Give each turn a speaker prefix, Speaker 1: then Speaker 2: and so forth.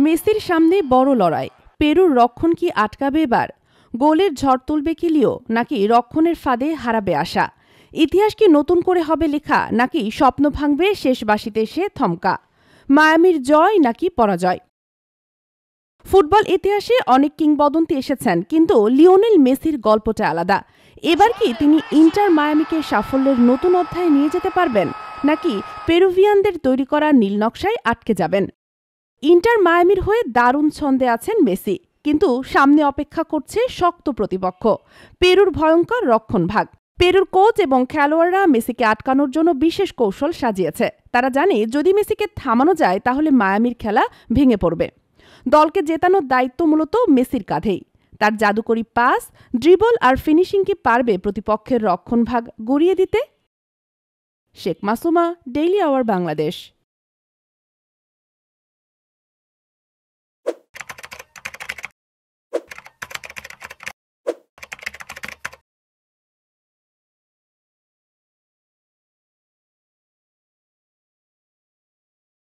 Speaker 1: মেসির সামনে বড় লড়াই। পেরুর রক্ষণ কি আটকাবে এবার? গোলের ঝড় তুলবে কি লিও, নাকি রক্ষণের ফাঁদে হারাবে আশা? ইতিহাস কি নতুন করে হবে লেখা, নাকি স্বপ্ন ভাঙবে শেষ বাঁশিতে এসে থমকা? মায়ামির জয় নাকি পরাজয়? ফুটবল ইতিহাসে অনেক কিংবদন্তি এসেছেন, কিন্তু লিওনেল মেসির গল্পটা আলাদা। এবার কি তিনি ইন্টার মায়ামিকে সাফল্যের নতুন অধ্যায়ে নিয়ে যেতে পারবেন, নাকি পেরুভিয়ানদের তৈরি করা নীল নকশায় আটকে যাবেন? ইন্টার মায়ামির হয়ে দারুণ ছন্দে আছেন মেসি, কিন্তু সামনে অপেক্ষা করছে শক্ত প্রতিপক্ষ, পেরুর ভয়ঙ্কর রক্ষণভাগ। পেরুর কোচ এবং খেলোয়াড়রা মেসিকে আটকানোর জন্য বিশেষ কৌশল সাজিয়েছে। তারা জানে যদি মেসিকে থামানো যায় তাহলে মায়ামির খেলা ভেঙে পড়বে। দলকে জেতানোর দায়িত্ব মূলত মেসির কাঁধেই। তার জাদুকরি পাস, ড্রিবল আর ফিনিশিং কি পারবে প্রতিপক্ষের রক্ষণভাগ গড়িয়ে দিতে? Sheikh Masuma, daily our Bangladesh.